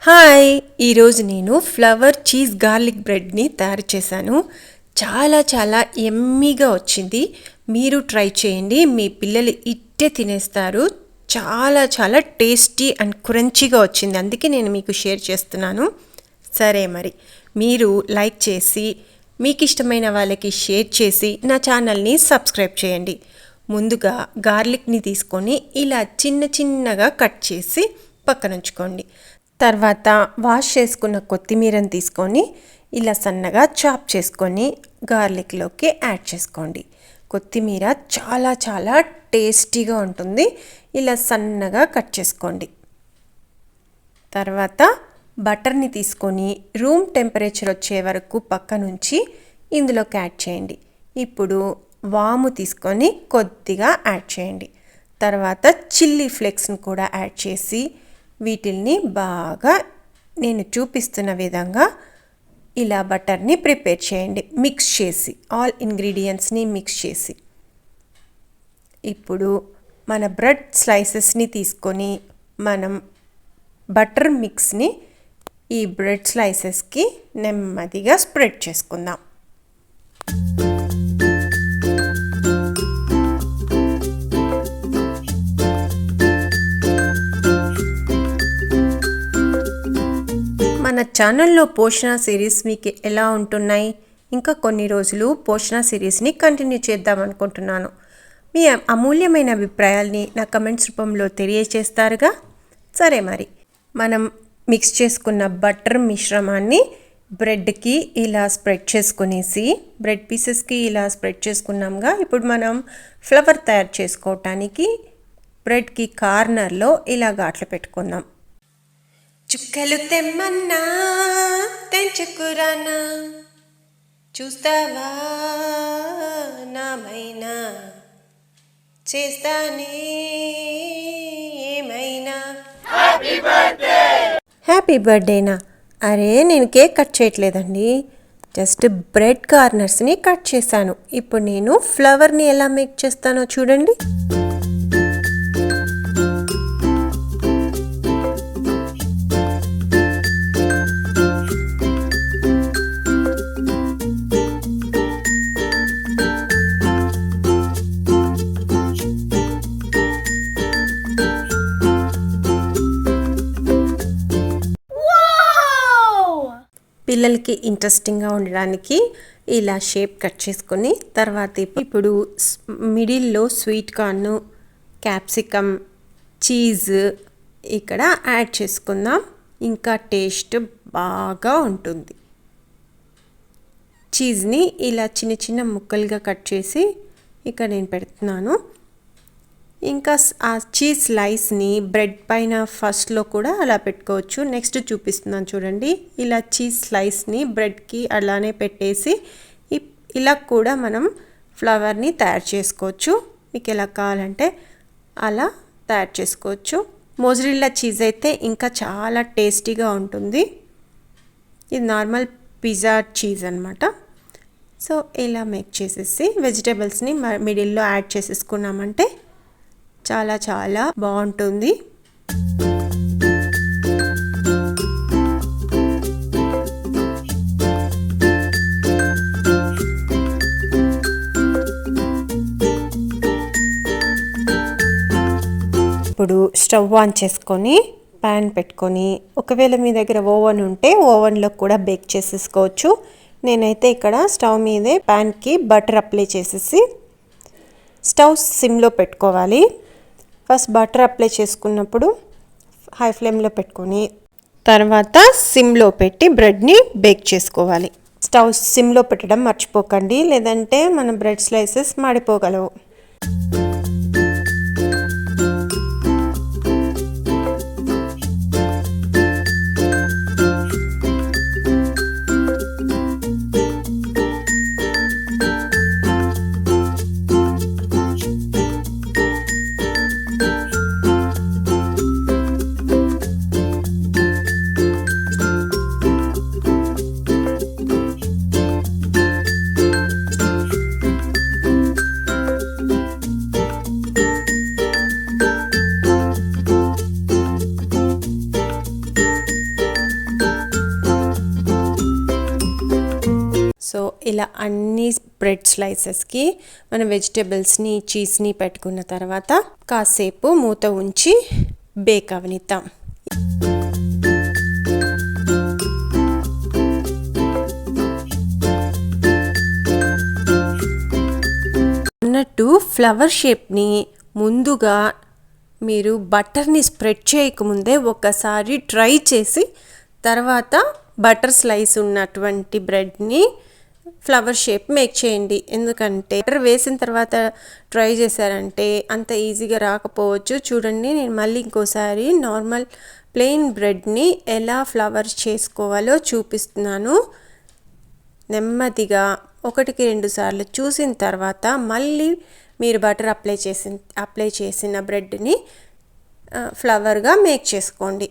Hi! ఈరోజు నేను flower cheese garlic బ్రెడ్ని తయారు చేశాను. చాలా యమ్మీగా వచ్చింది. మీరు ట్రై చేయండి. మీ పిల్లలు ఇట్టే తినేస్తారు. చాలా టేస్టీ అండ్ క్రంచీగా వచ్చింది. అందుకే నేను మీకు షేర్ చేస్తున్నాను. సరే మరి మీరు లైక్ చేసి మీకు ఇష్టమైన వాళ్ళకి షేర్ చేసి నా ఛానల్ని సబ్స్క్రైబ్ చేయండి. ముందుగా గార్లిక్ని తీసుకొని ఇలా చిన్నగా కట్ చేసి పక్కన ఉంచుకోండి. తర్వాత వాష్ చేసుకున్న కొత్తిమీరని తీసుకొని ఇలా సన్నగా చాప్ చేసుకొని గార్లిక్లోకి యాడ్ చేసుకోండి. కొత్తిమీర చాలా టేస్టీగా ఉంటుంది. ఇలా సన్నగా కట్ చేసుకోండి. తర్వాత బటర్ని తీసుకొని రూమ్ టెంపరేచర్ వచ్చే వరకు పక్కనుంచి ఇందులోకి యాడ్ చేయండి. ఇప్పుడు వాము తీసుకొని కొద్దిగా యాడ్ చేయండి. తర్వాత చిల్లీ ఫ్లేక్స్ని కూడా యాడ్ చేసి వీటిల్ని బాగా నేను చూపిస్తున్న విధంగా ఇలా బటర్ని ప్రిపేర్ చేయండి. మిక్స్ చేసి ఆల్ ఇంగ్రీడియంట్స్ని మిక్స్ చేసి ఇప్పుడు మన బ్రెడ్ స్లైసెస్ని తీసుకొని మనం బటర్ మిక్స్ని ఈ బ్రెడ్ స్లైసెస్కి నెమ్మదిగా స్ప్రెడ్ చేసుకుందాం. మన ఛానల్లో పోషణ సిరీస్ మీకు ఎలా ఉంటున్నాయి? ఇంకా కొన్ని రోజులు పోషణ సిరీస్ని కంటిన్యూ చేద్దాం అనుకుంటున్నాను. మీ అమూల్యమైన అభిప్రాయాల్ని నా కమెంట్స్ రూపంలో తెలియజేస్తారుగా. సరే మరి మనం మిక్స్ చేసుకున్న బటర్ మిశ్రమాన్ని బ్రెడ్కి ఇలా స్ప్రెడ్ చేసుకునేసి బ్రెడ్ పీసెస్కి ఇలా స్ప్రెడ్ చేసుకున్నాంగా. ఇప్పుడు మనం ఫ్లవర్ తయారు చేసుకోవటానికి బ్రెడ్కి కార్నర్లో ఇలా ఘాట్లు పెట్టుకుందాం. చుక్కలు తెమ్మన్నా తెంచుకురానా, చూస్తావా నామైనా, చేస్తానే ఏమైనా. హ్యాపీ బర్త్డేనా? అరే నేను కేక్ కట్ చేయట్లేదండి, జస్ట్ బ్రెడ్ కార్నర్స్ని కట్ చేశాను. ఇప్పుడు నేను ఫ్లవర్ని ఎలా మేక్ చేస్తానో చూడండి. పిల్లలకి ఇంట్రెస్టింగ్గా ఉండడానికి ఇలా షేప్ కట్ చేసుకొని తర్వాత ఇప్పుడు మిడిల్లో స్వీట్ కార్న్, క్యాప్సికమ్, చీజ్ ఇక్కడ యాడ్ చేసుకుందాం. ఇంకా టేస్ట్ బాగా ఉంటుంది. చీజ్ని ఇలా చిన్న ముక్కలుగా కట్ చేసి ఇక్కడ నేను పెడుతున్నాను. ఇంకా ఆ చీజ్ స్లైస్ని బ్రెడ్ పైన ఫస్ట్లో కూడా అలా పెట్టుకోవచ్చు. నెక్స్ట్ చూపిస్తున్నాను చూడండి. ఇలా చీజ్ స్లైస్ని బ్రెడ్కి అలానే పెట్టేసి ఇలా కూడా మనం ఫ్లవర్ని తయారు చేసుకోవచ్చు. మీకు ఎలా కావాలంటే అలా తయారు చేసుకోవచ్చు. మోజరెల్లా చీజ్ అయితే ఇంకా చాలా టేస్టీగా ఉంటుంది. ఇది నార్మల్ పిజ్జా చీజ్ అనమాట. సో ఇలా మేక్ చేసేసి వెజిటేబుల్స్ని మిడిల్లో యాడ్ చేసేసుకున్నామంటే చాలా బాగుంటుంది. ఇప్పుడు స్టవ్ ఆన్ చేసుకొని ప్యాన్ పెట్టుకొని, ఒకవేళ మీ దగ్గర ఓవెన్ ఉంటే ఓవెన్లో కూడా బేక్ చేసేసుకోవచ్చు. నేనైతే ఇక్కడ స్టవ్ మీదే ప్యాన్కి బటర్ అప్లై చేసేసి స్టవ్ సిమ్లో పెట్టుకోవాలి. ఫస్ట్ బటర్ అప్లై చేసుకున్నప్పుడు హై ఫ్లేమ్లో పెట్టుకొని తర్వాత సిమ్లో పెట్టి బ్రెడ్ని బేక్ చేసుకోవాలి. స్టవ్ సిమ్లో పెట్టడం మర్చిపోకండి, లేదంటే మన బ్రెడ్ స్లైసెస్ మాడిపోగలవు. సో ఇలా అన్ని బ్రెడ్ స్లైసెస్కి మనం వెజిటేబుల్స్ని చీజ్ని పెట్టుకున్న తర్వాత కాసేపు మూత ఉంచి బేక్ అవనిద్దాం. అన్నట్టు ఫ్లవర్ షేప్ని ముందుగా మీరు బటర్ని స్ప్రెడ్ చేయకముందే ఒకసారి ట్రై చేసి తర్వాత బటర్ స్లైస్ ఉన్నటువంటి బ్రెడ్ని ఫ్లవర్ షేప్ మేక్ చేయండి. ఎందుకంటే బటర్ వేసిన తర్వాత ట్రై చేశారంటే అంత ఈజీగా రాకపోవచ్చు. చూడండి, నేను మళ్ళీ ఇంకోసారి నార్మల్ ప్లెయిన్ బ్రెడ్ని ఎలా ఫ్లవర్ చేసుకోవాలో చూపిస్తున్నాను. నెమ్మదిగా 1-2 సార్లు చూసిన తర్వాత మళ్ళీ మీరు బటర్ అప్లై చేసిన బ్రెడ్ని ఫ్లవర్గా మేక్ చేసుకోండి.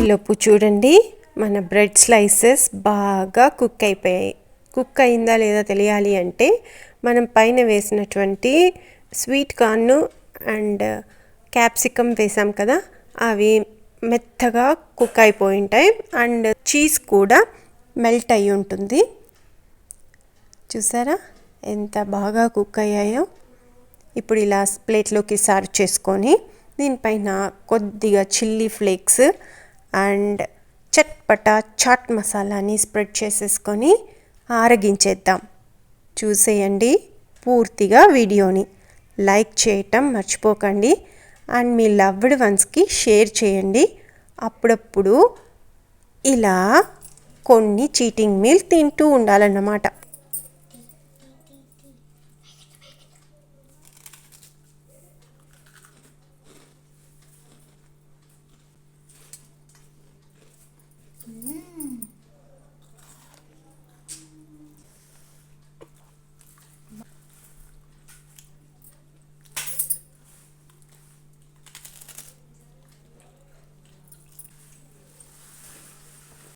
ఈలోపు చూడండి, మన బ్రెడ్ స్లైసెస్ బాగా కుక్ అయిపోయాయి. కుక్ అయిందా లేదా తెలియాలి అంటే మనం పైన వేసినటువంటి స్వీట్ కార్న్ అండ్ క్యాప్సికమ్ వేసాం కదా, అవి మెత్తగా కుక్ అయిపోయి ఉంటాయి అండ్ చీజ్ కూడా మెల్ట్ అయి ఉంటుంది. చూసారా ఎంత బాగా కుక్ అయ్యాయో. ఇప్పుడు ఇలా ప్లేట్లోకి సర్వ్ చేసుకొని దీనిపైన కొద్దిగా చిల్లీ ఫ్లేక్స్ అండ్ చట్పటా చాట్ మసాలాని స్ప్రెడ్ చేసేసుకొని ఆరగించేద్దాం. చూసేయండి పూర్తిగా వీడియోని. లైక్ చేయటం మర్చిపోకండి అండ్ మీ లవ్డ్ వన్స్కి షేర్ చేయండి. అప్పుడప్పుడు ఇలా కొన్ని చీటింగ్ మీల్ తింటూ ఉండాలన్నమాట.